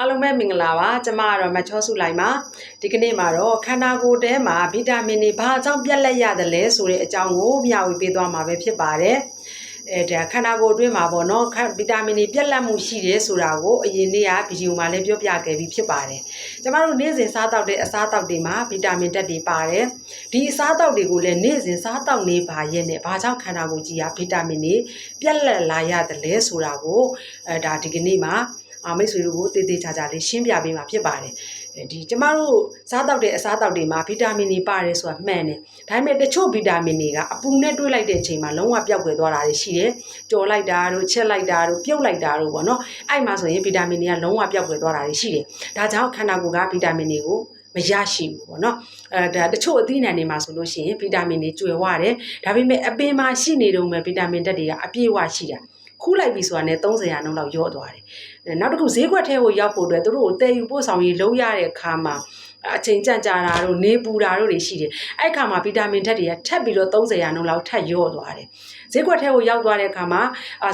အားလုံးပဲမင်္ဂလာပါကျမကတော့မချောစုလိုက်ပါဒီကနေ့မှာတော့ခန္ဓာကိုယ်ထဲမှာဗီတာမင်တွေဘာအကြောင်းပြတ်လက်ရတယ်လဲဆိုတဲ့အကြောင်းကိုမျှဝေပေးသွားမှာပဲဖြစ်ပါတယ်ဒါခန္ဓာကိုယ်အတွင်းမှာပေါ့နော်ဗီတာမင်တွေပြတ်လက်မှုရှိတယ်ဆိုတာကိုအရင်နေ့ကဗီဒီယိုမှာလည်းပြောပြခဲ့ပြီးဖြစ်ပါတယ်ကျမတို့နေ့စဉ်စားတောက်တဲ့အစားအသောက်တွေမှာဗီတာမင်ဓာတ်တွေပါတယ်ဒီအစားအသောက်တွေကိုလည်းနေ့စဉ်စားတောက်နေပါရဲ့နဲ့ဘာကြောင့်ခန္ဓာကိုယ်ကြီးကဗီတာမင်တွေပြတ်လက်လာရတယ်လဲဆိုတာကိုဒါဒီကနေ့မှာမိတ်ဆွေတို့ကိုတည်တည်ချာချာလေးရှင်းပြပေးမှာဖြစ်ပါတယ်ဒီကျမတို့စားတောက်တဲ့အစားအသောက်တွေမှာဗီတာမင်တွေပါတယ်ဆိုတာမှန်တယ်ဒါပေမဲ့တချို့ဗီတာမင်တွေကအပူနဲ့တွေးလိုက်တဲ့အချိန်မှာလုံးဝပျောက်ကွယ်သွားတာရှိတယ်ကြော်လိုက်တာတို့ချက်လိုက်တာတို့ပြုတ်လိုက်တာတို့ပေါ့နော်အဲ့မှာဆိုရင်ဗီတာမင်တွေကလုံးဝပျောက်ကွယ်သွားတာရှိတယ်ဒါကြောင့်ခန္ဓာကိုယ်ကဗီတာမင်တွေကိုမရရှိဘူးပေါ့နော်ဒါတချို့အသီးနှံတွေမှာဆိုလို့ရှိရင်ဗီတာမင်တွေကျွယ်ဝတယ်ဒါပေမဲ့အပင်မှာရှိနေတုန်းပဲဗီတာမင်ဓာတ်တွေကအပြည့်အဝရှိတာခုလိုက်ပြီဆိုတာနဲ့30ရာနှုန်းလောက်ရော့သွားတယ်နောက်တစ်ခုဈေးကွက်ထဲကိုရောက်ဖို့အတွက်သူတို့ကိုတည်ယူပို့ဆောင်ရေးလုပ်ရတဲ့အခါမှာအချိန်ကြန့်ကြာတာတို့နေပူတာတို့တွေရှိတယ်အဲ့ခါမှာဗီတာမင်ဓာတ်တွေကထပ်ပြီးတော့30ရာနှုန်းလောက်ထပ်ရော့သွားတယ်ဈေးကွက်ထဲကိုရောက်သွားတဲ့အခါမှာ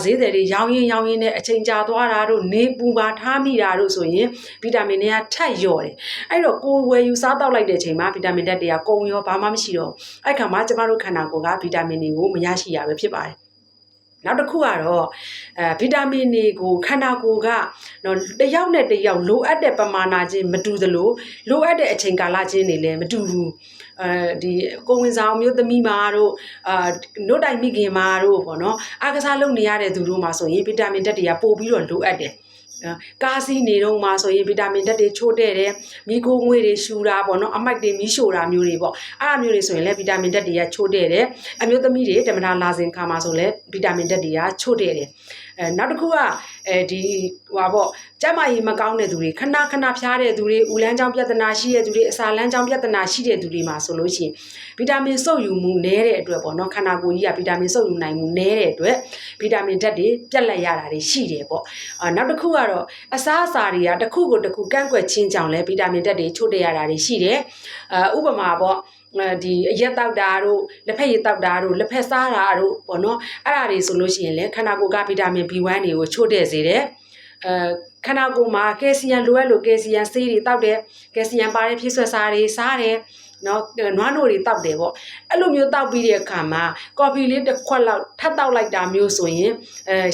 ဈေးသည်တွေရောင်းရင်းနဲ့အချိန်ကြာသွားတာတို့နေပူပါထားမိတာတို့ဆိုရင်ဗီတာမင်တွေကထပ်ရော့တယ်အဲ့တော့ကိုယ်ဝယ်ယူစားတောက်လိုက်တဲ့အချိန်မှာဗီတာမင်ဓာတ်တွေကကုန်ရောဘာမှမရှိတော့အဲ့ခါမှာကျမတို့ခန္ဓာကိုယ်ကဗီတာမင်တွေကိုမရရှိရပဲဖြစ်ပါတယ်နောက်တစ်ခုကတော့ဗီတာမင်တွေကိုခန္ဓာကိုယ်ကနော်တယောက်နဲ့တယောက်လိုအပ်တဲ့ပမာဏချင်းမတူသလိုလိုအပ်တဲ့အချိန်ကာလချင်းတွေလည်းမတူဘူးဒီကိုဝင်ဆောင်မျိုးသမီးမာတို့နှုတ်တိုင်မိခင်မာတို့ပေါ့နော်အားကစားလုပ်နေရတဲ့သူတို့မှာဆိုရင်ဗီတာမင်ဓာတ်တွေကပို့ပြီးတော့လိုအပ်တယ်ကားစီးနေတော့မှဆိုရင်ဗီတာမင်ဓာတ်တွေချို့တဲ့တယ်မိခိုးငွေတွေရှူတာပေါ့နော်အမိုက်တွေမီးရှို့တာမျိုးတွေပေါ့အဲ့အမျိုးတွေဆိုရင်လည်းဗီတာမင်ဓာတ်တွေကချို့တဲ့တယ်အမျိုးသမီးတွေဓမ္မတာလာစဉ်ခါမှာဆိုလည်းဗီတာမင်ဓာတ်တွေကချို့တဲ့တယ်နောက်တစ်ခုကဒီဟိုပေါ့ကျမကြီးမကောင်းတဲ့သူတွေခဏဖျားတဲ့သူတွေဦးလန်းချောင်းပြဿနာရှိတဲ့သူတွေအစာလန်းချောင်းပြဿနာရှိတဲ့သူတွေမှာဆိုလို့ရှိရင်ဗီတာမင်စုပ်ယူမှုနည်းတဲ့အတွက်ပေါ့နော်ခန္ဓာကိုယ်ကြီးကဗီတာမင်စုပ်ယူနိုင်မှုနည်းတဲ့အတွက်ဗီတာမင်ဓာတ်တွေပြတ်လက်ရတာတွေရှိတယ်ပေါ့နောက်တစ်ခုကတော့အစားအစာတွေကတစ်ခုကိုတစ်ခုကန့်ကွက်ချင်းကြောင့်လဲဗီတာမင်ဓာတ်တွေချို့တဲ့ရတာတွေရှိတယ်ဥပမာပေါ့ဒီအရက်တောက်တာတို့လက်ဖက်ရည်တောက်တာတို့လက်ဖက်စားတာတို့ပေါ့နော်အဲ့ဒါတွေဆိုလို့ရှိရင်လည်းခန္ဓာကိုယ်ကဗီတာမင် B1 တွေကိုချို့တဲ့စေတယ်ခန္ဓာကိုယ်မှာကယ်ဆီယမ်လိုအပ်လို့ကယ်ဆီယမ်ဆေးတွေတောက်တယ်ကယ်ဆီယမ်ပါတဲ့ဖြည့်ဆွက်စားတွေစားတယ်နော်နွားနို့တွေတောက်တယ်ပေါ့အဲ့လိုမျိုးတောက်ပြီးတဲ့အခါမှာကော်ဖီလေးတစ်ခွက်လောက်ထပ်တောက်လိုက်တာမျိုးဆိုရင်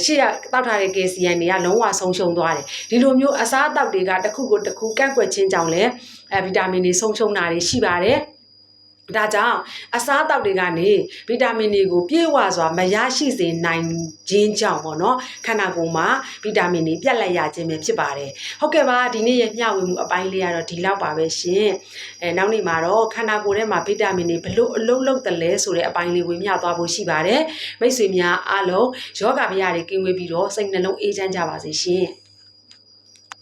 ရှေ့ကတောက်ထားတဲ့ကယ်ဆီယမ်တွေကလုံးဝဆုံးရှုံးသွားတယ်ဒီလိုမျိုးအစားအသောက်တွေကတစ်ခုကိုတစ်ခုကန့်ကွက်ခြင်းကြောင့်လည်းဗီတာမင်တွေဆုံးရှုံးတာတွေရှိပါတယ်ဒါကြောင့်အစားအသောက်တွေကနေဗီတာမင်တွေကိုပြည့်ဝစွာမရရှိစေနိုင်ခြင်းကြောင့်ပေါ့နော်ခန္ဓာကိုယ်မှာဗီတာမင်တွေပြတ်လက်ရခြင်းပဲဖြစ်ပါတယ်ဟုတ်ကဲ့ပါဒီနေ့ရဲ့မျှဝေမှုအပိုင်းလေးကတော့ဒီလောက်ပါပဲရှင်နောက်နေ့မှာတော့ခန္ဓာကိုယ်ထဲမှာဗီတာမင်တွေဘလို့အလုံးလုံးတလဲဆိုတဲ့အပိုင်းလေးဝေမျှသွားဖို့ရှိပါတယ်မိတ်ဆွေများအားလုံးယောဂဗျာတွေကင်းဝေးပြီးတော့စိတ်နှလုံးအေးချမ်းကြပါစေရှင်